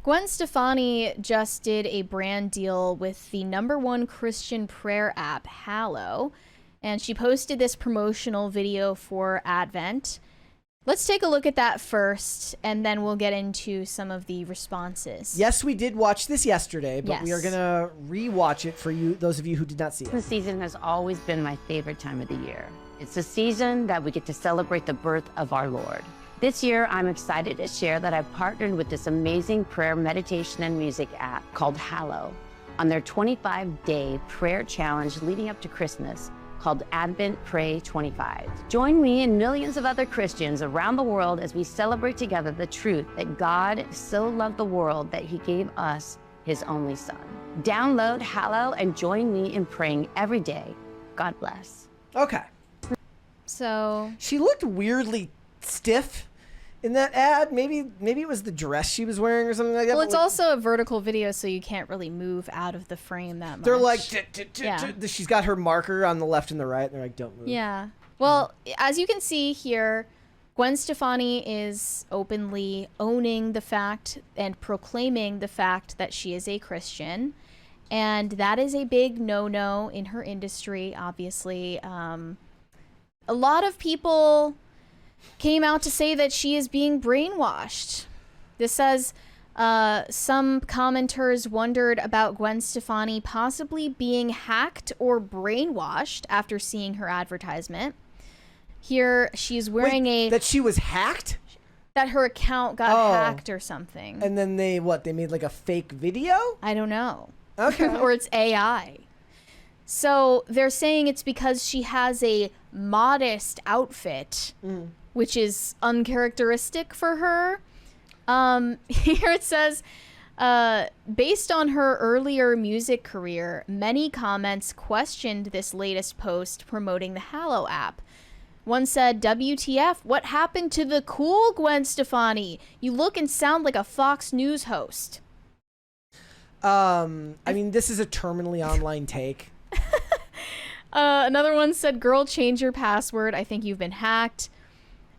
Gwen Stefani just did a brand deal with the #1 Christian prayer app, Hallow, and she posted this promotional video for Advent. Let's take a look at that first, and then we'll get into some of the responses. Yes, we did watch this yesterday, but we are going to re-watch it for you, those of you who did not see it. This season has always been my favorite time of the year. It's a season that we get to celebrate the birth of our Lord. This year, I'm excited to share that I've partnered with this amazing prayer, meditation, and music app called Hallow on their 25-day prayer challenge leading up to Christmas called Advent Pray 25. Join me and millions of other Christians around the world as we celebrate together the truth that God so loved the world that he gave us his only son. Download Hallow and join me in praying every day. God bless. Okay. So she looked weirdly stiff in that ad. Maybe it was the dress she was wearing or something like that. Well, it's also a vertical video, so you can't really move out of the frame that much. They're like, she's got her marker on the left and the right, and they're like, don't move. Yeah. Well, as you can see here, Gwen Stefani is openly owning the fact and proclaiming the fact that she is a Christian. And that is a big no-no in her industry, obviously. A lot of people came out to say that she is being brainwashed. This says some commenters wondered about Gwen Stefani possibly being hacked or brainwashed after seeing her advertisement. Here she's wearing that she was hacked? That her account got hacked or something. And then they made like a fake video? I don't know. Okay. Or it's AI. So they're saying it's because she has a modest outfit, which is uncharacteristic for her. Here it says, based on her earlier music career, many comments questioned this latest post promoting the Hallow app. One said, WTF, what happened to the cool Gwen Stefani? You look and sound like a Fox News host. I mean, this is a terminally online take. Another one said, girl, change your password. I think you've been hacked.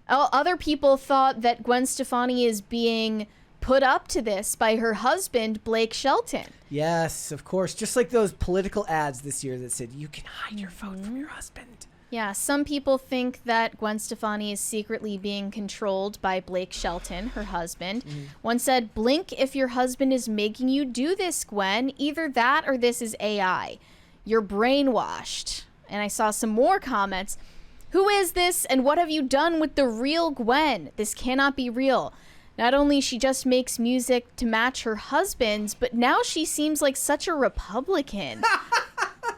Other people thought that Gwen Stefani is being put up to this by her husband, Blake Shelton. Yes, of course. Just like those political ads this year that said, you can hide your vote from your husband. Yeah, some people think that Gwen Stefani is secretly being controlled by Blake Shelton, her husband. One said, blink if your husband is making you do this, Gwen. Either that or this is AI. You're brainwashed. And I saw some more comments. Who is this and what have you done with the real Gwen? This cannot be real. Not only she just makes music to match her husband's, but now she seems like such a Republican.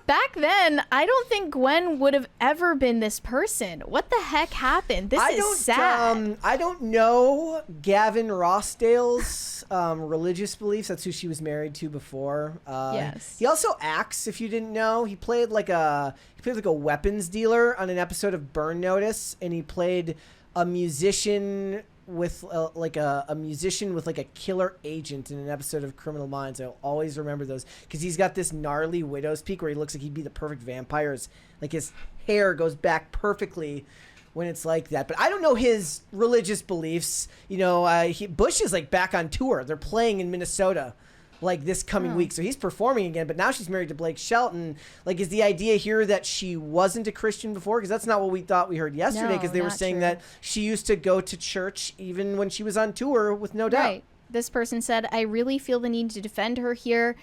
Back then, I don't think Gwen would have ever been this person. What the heck happened? This is sad. I don't know Gavin Rossdale's religious beliefs. That's who she was married to before. Yes. He also acts, if you didn't know. He played like a weapons dealer on an episode of Burn Notice, and he played a musician with a musician with like a killer agent in an episode of Criminal Minds. I'll always remember those because he's got this gnarly widow's peak where he looks like he'd be the perfect vampire. Like his hair goes back perfectly when it's like that. But I don't know his religious beliefs. You know, Bush is like back on tour. They're playing in Minnesota like this coming week, so he's performing again. But now she's married to Blake Shelton. Like, is the idea here that she wasn't a Christian before? Because that's not what we thought we heard yesterday, because they were saying that she used to go to church even when she was on tour with No Doubt. Right. This person said, I really feel the need to defend her here.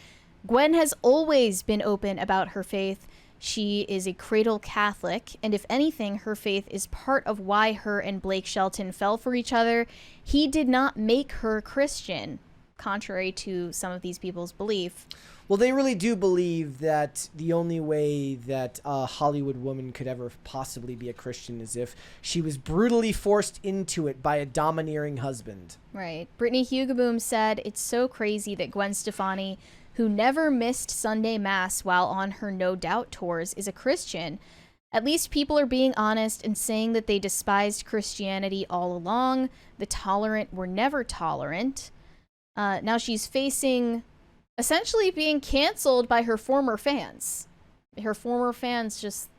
Gwen has always been open about her faith. She is a cradle Catholic, and if anything, her faith is part of why her and Blake Shelton fell for each other. He did not make her Christian, contrary to some of these people's belief. Well, they really do believe that the only way that a Hollywood woman could ever possibly be a Christian is if she was brutally forced into it by a domineering husband. Right. Brittany Hugaboom said, it's so crazy that Gwen Stefani, who never missed Sunday Mass while on her No Doubt tours, is a Christian. At least people are being honest and saying that they despised Christianity all along. The tolerant were never tolerant. Now she's facing essentially being canceled by her former fans. Her former fans just,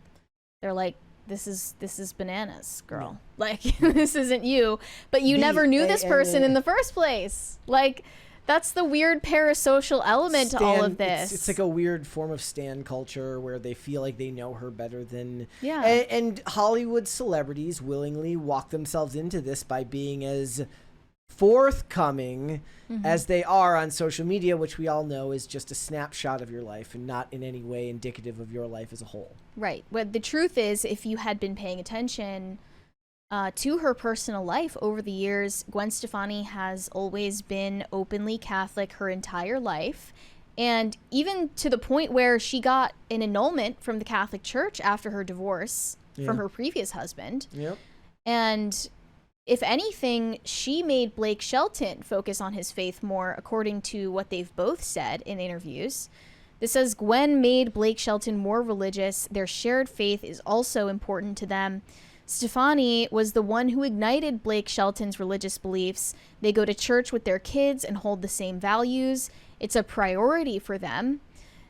they're like, this is bananas, girl. Like, this isn't you. But you never knew this person in the first place. Like, That's the weird parasocial element to all of this. It's like a weird form of stan culture where they feel like they know her better than... Yeah. And Hollywood celebrities willingly walk themselves into this by being as forthcoming as they are on social media, which we all know is just a snapshot of your life and not in any way indicative of your life as a whole. Right. But the truth is, if you had been paying attention to her personal life over the years, Gwen Stefani has always been openly Catholic her entire life. And even to the point where she got an annulment from the Catholic Church after her divorce from her previous husband. Yep. And if anything, she made Blake Shelton focus on his faith more, according to what they've both said in interviews. This says Gwen made Blake Shelton more religious. Their shared faith is also important to them. Stefani was the one who ignited Blake Shelton's religious beliefs. They go to church with their kids and hold the same values. It's a priority for them.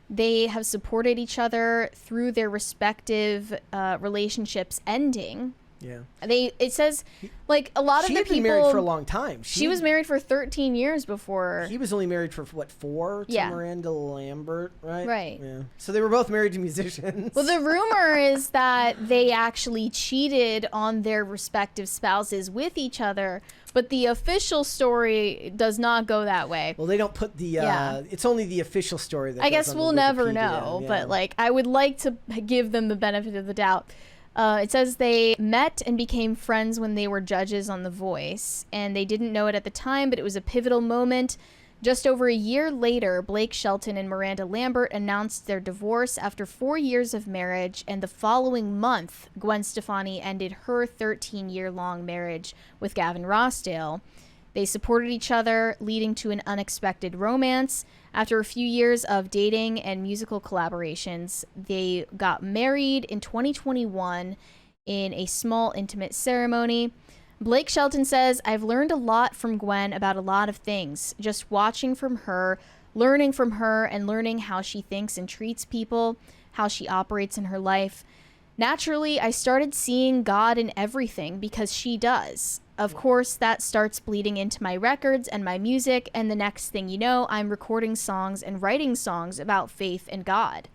They have supported each other through their respective relationships ending. Yeah. It says, like, a lot of the people... She had been married for a long time. She was married for 13 years before... He was only married for, what, 4 to Miranda Lambert, right? Right. Yeah. So they were both married to musicians. Well, the rumor is that they actually cheated on their respective spouses with each other, but the official story does not go that way. Well, they don't put the... It's only the official story that I guess we'll never know, yeah. but, like, I would like to give them the benefit of the doubt. It says they met and became friends when they were judges on The Voice, and they didn't know it at the time, but it was a pivotal moment. Just over a year later, Blake Shelton and Miranda Lambert announced their divorce after 4 years of marriage, and the following month, Gwen Stefani ended her 13-year-long marriage with Gavin Rossdale. They supported each other, leading to an unexpected romance. After a few years of dating and musical collaborations, they got married in 2021 in a small, intimate ceremony. Blake Shelton says, "I've learned a lot from Gwen about a lot of things. Just watching from her, learning from her, and learning how she thinks and treats people, how she operates in her life. Naturally, I started seeing God in everything because she does. Of course, that starts bleeding into my records and my music, and the next thing you know, I'm recording songs and writing songs about faith and God."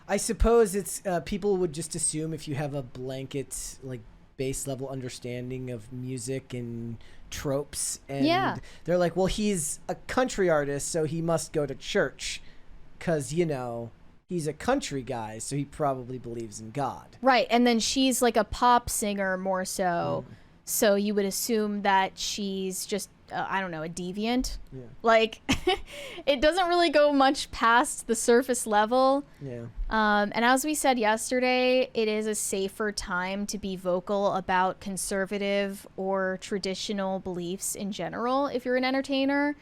I suppose it's people would just assume if you have a blanket, like, base level understanding of music and tropes, and they're like, well, he's a country artist, so he must go to church because, you know, he's a country guy, so he probably believes in God. Right, and then she's like a pop singer more so. So you would assume that she's just, I don't know, a deviant. Yeah. Like, it doesn't really go much past the surface level. Yeah. And as we said yesterday, it is a safer time to be vocal about conservative or traditional beliefs in general if you're an entertainer,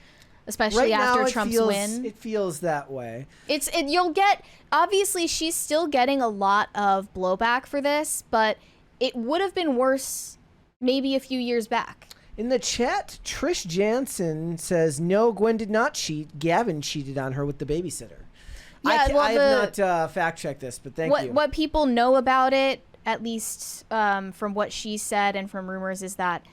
especially right after now, Trump's win. It feels that way. You'll get, obviously she's still getting a lot of blowback for this, but it would have been worse maybe a few years back. In the chat, Trish Jansen says, no, Gwen did not cheat. Gavin cheated on her with the babysitter. Yeah, I have not fact-checked this, but thank you. What people know about it, at least from what she said and from rumors, is that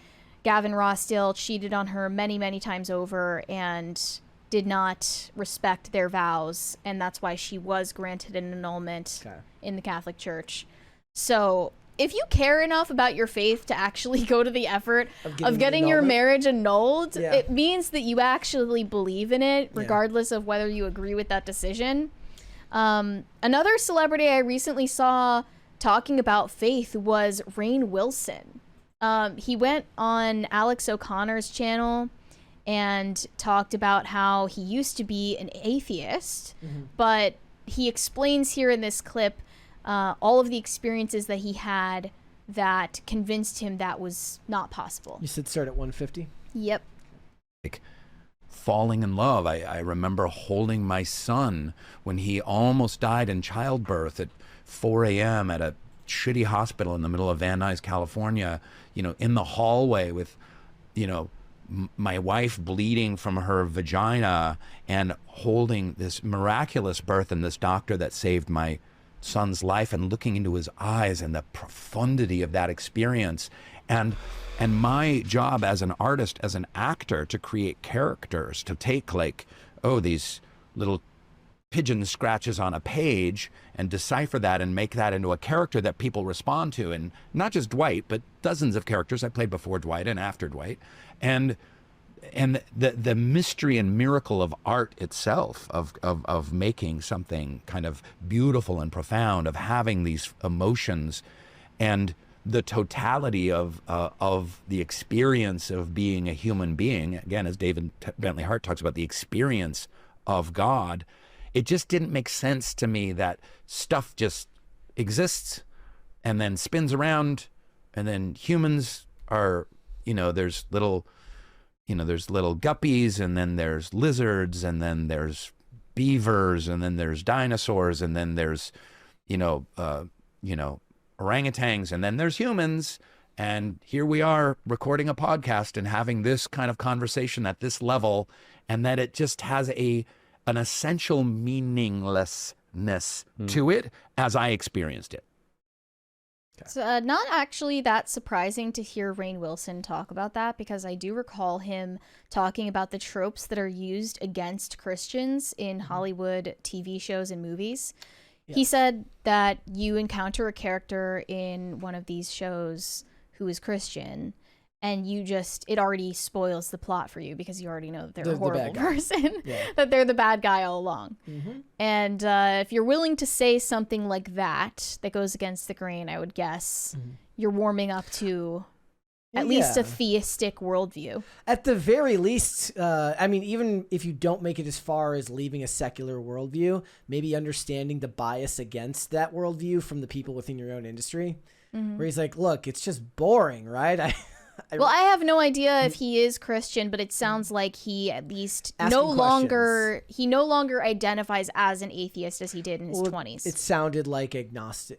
Gavin Rossdale cheated on her many, many times over and did not respect their vows, and that's why she was granted an annulment in the Catholic Church. So if you care enough about your faith to actually go to the effort of getting your marriage annulled, it means that you actually believe in it, regardless of whether you agree with that decision. Another celebrity I recently saw talking about faith was Rainn Wilson. He went on Alex O'Connor's channel and talked about how he used to be an atheist, but he explains here in this clip all of the experiences that he had that convinced him that was not possible. You said start at 150? Yep. Like falling in love. I remember holding my son when he almost died in childbirth at 4 a.m. at a shitty hospital in the middle of Van Nuys, California, you know, in the hallway with, you know, my wife bleeding from her vagina and holding this miraculous birth and this doctor that saved my son's life and looking into his eyes and the profundity of that experience And my job as an artist, as an actor, to create characters, to take like, oh, these little pigeon scratches on a page and decipher that and make that into a character that people respond to. And not just Dwight, but dozens of characters I played before Dwight and after Dwight. And the mystery and miracle of art itself, of making something kind of beautiful and profound, of having these emotions, and the totality of the experience of being a human being, again, as David Bentley Hart talks about, the experience of God. It just didn't make sense to me that stuff just exists and then spins around, and then humans are, there's little guppies, and then there's lizards, and then there's beavers, and then there's dinosaurs, and then there's, orangutans, and then there's humans. And here we are recording a podcast and having this kind of conversation at this level, and that it just has an essential meaninglessness to it as I experienced it. It's not actually that surprising to hear Rainn Wilson talk about that, because I do recall him talking about the tropes that are used against Christians in Hollywood TV shows and movies. Yeah. He said that you encounter a character in one of these shows who is Christian, and it already spoils the plot for you, because you already know that they're a horrible person, that they're the bad guy all along. And if you're willing to say something like that goes against the grain, I would guess you're warming up to at least a theistic worldview. At the very least, even if you don't make it as far as leaving a secular worldview, maybe understanding the bias against that worldview from the people within your own industry, where he's like, look, it's just boring, right? I have no idea if he is Christian, but it sounds like he at least no longer identifies as an atheist as he did in his 20s. It sounded like an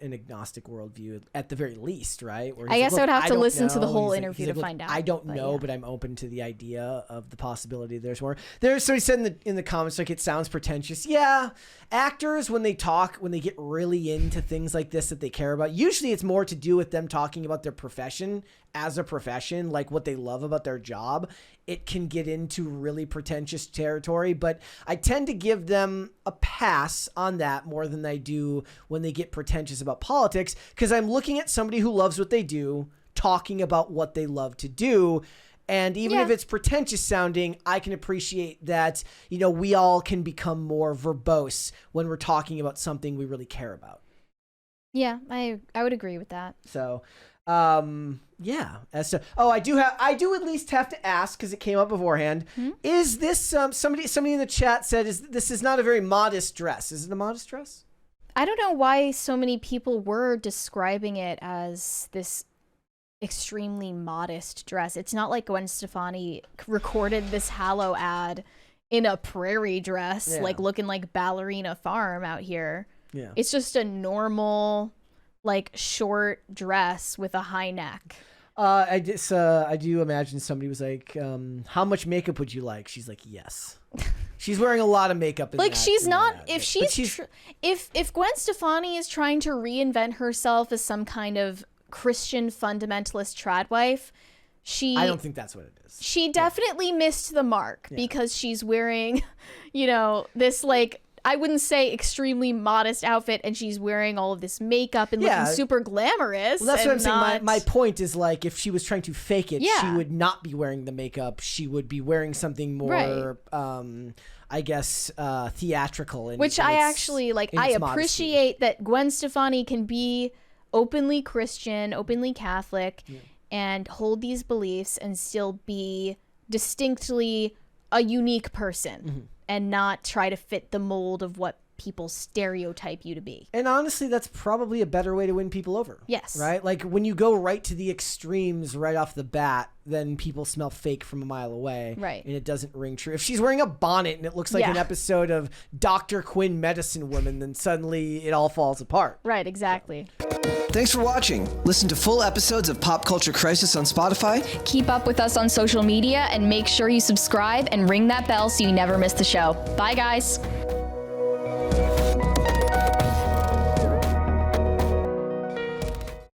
agnostic worldview at the very least, right? Where I guess I would have to listen to the whole interview to find out. I don't know, but I'm open to the idea of the possibility there's more. So he said in the comments, like, it sounds pretentious. Yeah, actors, when they get really into things like this that they care about, usually it's more to do with them talking about their profession as a profession, like what they love about their job. It can get into really pretentious territory, but I tend to give them a pass on that more than I do when they get pretentious about politics, because I'm looking at somebody who loves what they do, talking about what they love to do. And even if it's pretentious sounding, I can appreciate that, we all can become more verbose when we're talking about something we really care about. Yeah, I would agree with that. So, I do at least have to ask, because it came up beforehand. Is this somebody in the chat said this is not a very modest dress? Is it a modest dress? I don't know why so many people were describing it as this extremely modest dress. It's not like Gwen Stefani recorded this Hallow ad in a prairie dress, like looking like Ballerina Farm out here. Yeah, it's just a normal, like, short dress with a high neck. I do imagine somebody was like, how much makeup would you like? She's like, yes. She's wearing a lot of makeup. If Gwen Stefani is trying to reinvent herself as some kind of Christian fundamentalist trad wife, I don't think that's what it is. She definitely missed the mark, because she's wearing, this, like, I wouldn't say extremely modest outfit, and she's wearing all of this makeup and looking super glamorous. Well, that's what I'm saying. My point is, like, if she was trying to fake it, she would not be wearing the makeup. She would be wearing something more, I guess, theatrical. Which I actually, like, I appreciate that Gwen Stefani can be openly Christian, openly Catholic, and hold these beliefs and still be distinctly a unique person. And not try to fit the mold of what people stereotype you to be. And honestly, that's probably a better way to win people over. Yes. Right? Like, when you go right to the extremes right off the bat, then people smell fake from a mile away. Right. And it doesn't ring true. If she's wearing a bonnet and it looks like an episode of Dr. Quinn Medicine Woman, then suddenly it all falls apart. Right, exactly. Thanks for watching. Listen to full episodes of Pop Culture Crisis on Spotify. Keep up with us on social media, and make sure you subscribe and ring that bell so you never miss the show. Bye, guys.